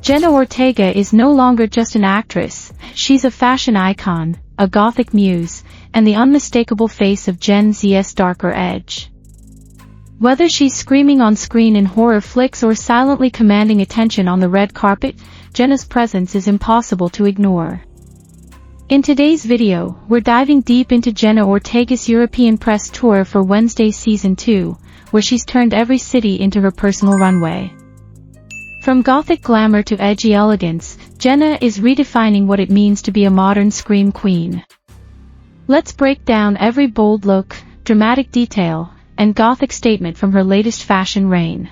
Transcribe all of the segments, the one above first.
Jenna Ortega is no longer just an actress, she's a fashion icon, a gothic muse, and the unmistakable face of Gen Z's darker edge. Whether she's screaming on screen in horror flicks or silently commanding attention on the red carpet, Jenna's presence is impossible to ignore. In today's video, we're diving deep into Jenna Ortega's European press tour for Wednesday Season 2, where she's turned every city into her personal runway. From gothic glamour to edgy elegance, Jenna is redefining what it means to be a modern scream queen. Let's break down every bold look, dramatic detail, and gothic statement from her latest fashion reign.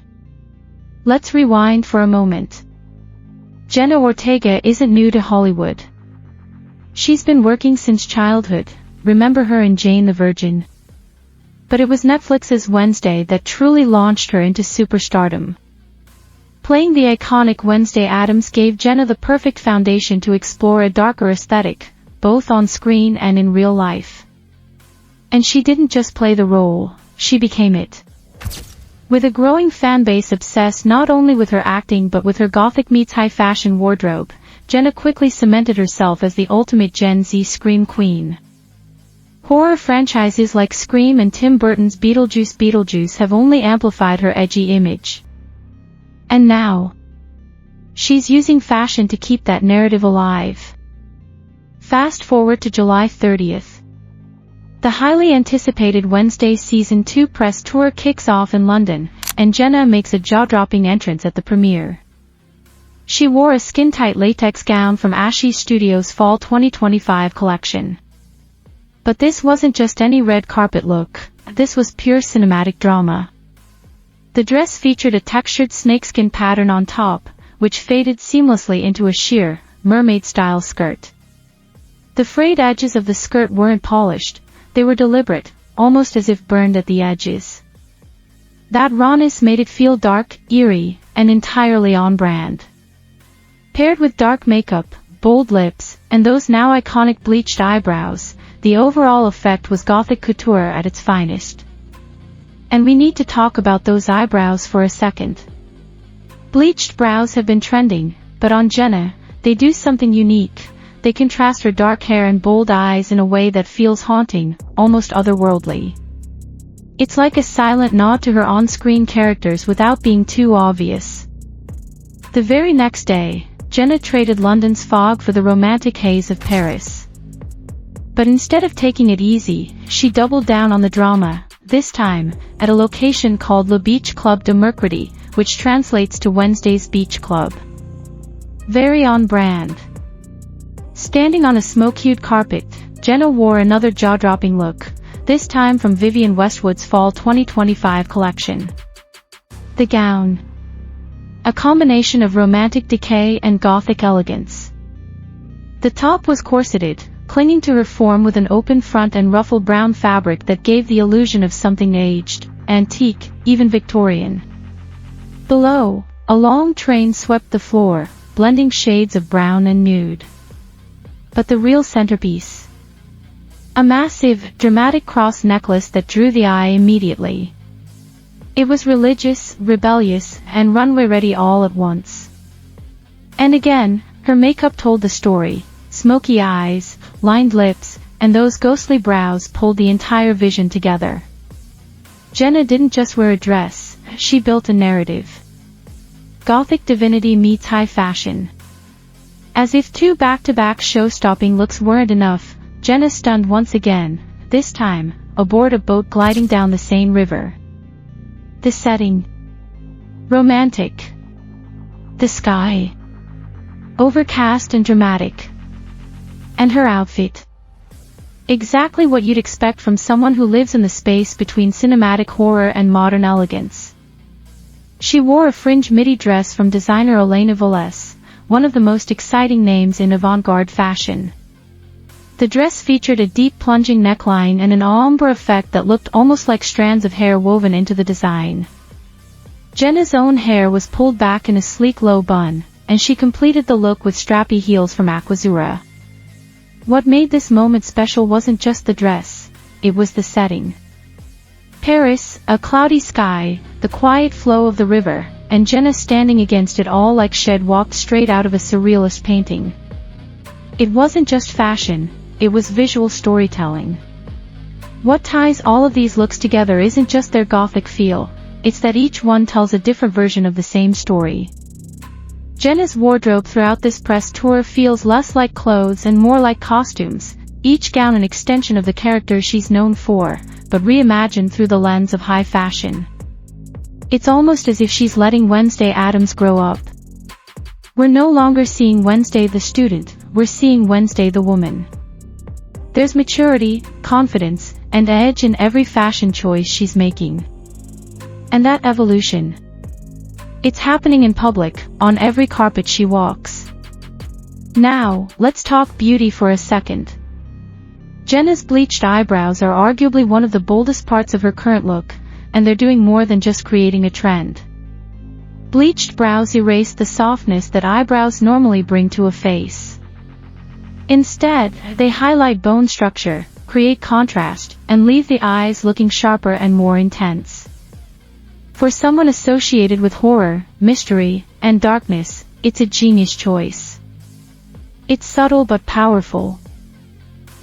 Let's rewind for a moment. Jenna Ortega isn't new to Hollywood. She's been working since childhood, remember her in Jane the Virgin? But it was Netflix's Wednesday that truly launched her into superstardom. Playing the iconic Wednesday Addams gave Jenna the perfect foundation to explore a darker aesthetic, both on screen and in real life. And she didn't just play the role, she became it. With a growing fanbase obsessed not only with her acting but with her gothic meets high fashion wardrobe, Jenna quickly cemented herself as the ultimate Gen Z scream queen. Horror franchises like Scream and Tim Burton's Beetlejuice have only amplified her edgy image. And now, she's using fashion to keep that narrative alive. Fast forward to July 30th. The highly anticipated Wednesday Season 2 press tour kicks off in London, and Jenna makes a jaw-dropping entrance at the premiere. She wore a skin-tight latex gown from Ashley Studios' Fall 2025 collection. But this wasn't just any red carpet look, this was pure cinematic drama. The dress featured a textured snakeskin pattern on top, which faded seamlessly into a sheer, mermaid-style skirt. The frayed edges of the skirt weren't polished, they were deliberate, almost as if burned at the edges. That rawness made it feel dark, eerie, and entirely on brand. Paired with dark makeup, bold lips, and those now iconic bleached eyebrows, the overall effect was gothic couture at its finest. And we need to talk about those eyebrows for a second. Bleached brows have been trending, but on Jenna, they do something unique. They contrast her dark hair and bold eyes in a way that feels haunting, almost otherworldly. It's like a silent nod to her on-screen characters without being too obvious. The very next day, Jenna traded London's fog for the romantic haze of Paris. But instead of taking it easy, she doubled down on the drama, this time, at a location called Le Beach Club de Mercredi, which translates to Wednesday's Beach Club. Very on brand. Standing on a smoke-hued carpet, Jenna wore another jaw-dropping look, this time from Vivienne Westwood's Fall 2025 collection. The gown. A combination of romantic decay and gothic elegance. The top was corseted, clinging to her form with an open front and ruffled brown fabric that gave the illusion of something aged, antique, even Victorian. Below, a long train swept the floor, blending shades of brown and nude. But the real centerpiece. A massive, dramatic cross necklace that drew the eye immediately. It was religious, rebellious, and runway-ready all at once. And again, her makeup told the story. Smoky eyes, lined lips, and those ghostly brows pulled the entire vision together. Jenna didn't just wear a dress, she built a narrative. Gothic divinity meets high fashion. As if two back-to-back show-stopping looks weren't enough, Jenna stunned once again, this time, aboard a boat gliding down the Seine River. The setting. Romantic. The sky. Overcast and dramatic. And her outfit. Exactly what you'd expect from someone who lives in the space between cinematic horror and modern elegance. She wore a fringe midi dress from designer Elena Velez, one of the most exciting names in avant-garde fashion. The dress featured a deep plunging neckline and an ombre effect that looked almost like strands of hair woven into the design. Jenna's own hair was pulled back in a sleek low bun, and she completed the look with strappy heels from Aquazzura. What made this moment special wasn't just the dress, it was the setting. Paris, a cloudy sky, the quiet flow of the river, and Jenna standing against it all like she'd walked straight out of a surrealist painting. It wasn't just fashion, it was visual storytelling. What ties all of these looks together isn't just their gothic feel, it's that each one tells a different version of the same story. Jenna's wardrobe throughout this press tour feels less like clothes and more like costumes, each gown an extension of the character she's known for, but reimagined through the lens of high fashion. It's almost as if she's letting Wednesday Addams grow up. We're no longer seeing Wednesday the student, we're seeing Wednesday the woman. There's maturity, confidence, and edge in every fashion choice she's making. And that evolution, it's happening in public, on every carpet she walks. Now, let's talk beauty for a second. Jenna's bleached eyebrows are arguably one of the boldest parts of her current look, and they're doing more than just creating a trend. Bleached brows erase the softness that eyebrows normally bring to a face. Instead, they highlight bone structure, create contrast, and leave the eyes looking sharper and more intense. For someone associated with horror, mystery, and darkness, it's a genius choice. It's subtle but powerful.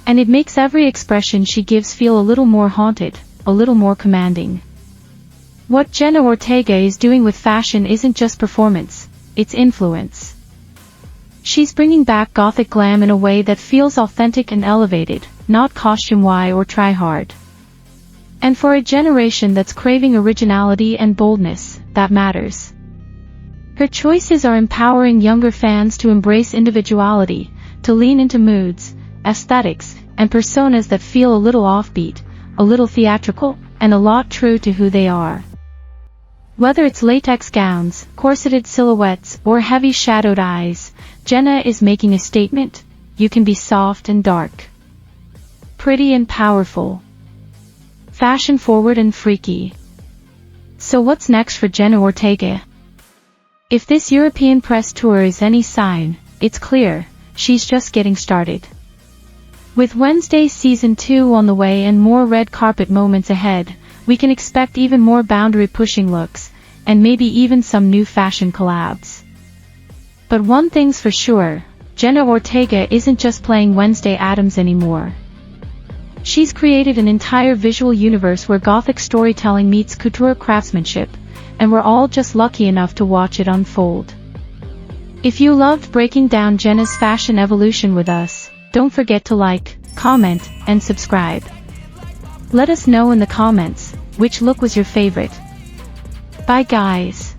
And it makes every expression she gives feel a little more haunted, a little more commanding. What Jenna Ortega is doing with fashion isn't just performance, it's influence. She's bringing back gothic glam in a way that feels authentic and elevated, not costume-y or try-hard. And for a generation that's craving originality and boldness, that matters. Her choices are empowering younger fans to embrace individuality, to lean into moods, aesthetics, and personas that feel a little offbeat, a little theatrical, and a lot true to who they are. Whether it's latex gowns, corseted silhouettes, or heavy shadowed eyes, Jenna is making a statement. You can be soft and dark, pretty and powerful, fashion-forward and freaky. So what's next for Jenna Ortega? If this European press tour is any sign, it's clear, she's just getting started. With Wednesday Season 2 on the way and more red carpet moments ahead, we can expect even more boundary-pushing looks, and maybe even some new fashion collabs. But one thing's for sure, Jenna Ortega isn't just playing Wednesday Addams anymore. She's created an entire visual universe where gothic storytelling meets couture craftsmanship, and we're all just lucky enough to watch it unfold. If you loved breaking down Jenna's fashion evolution with us, don't forget to like, comment, and subscribe. Let us know in the comments, which look was your favorite. Bye guys.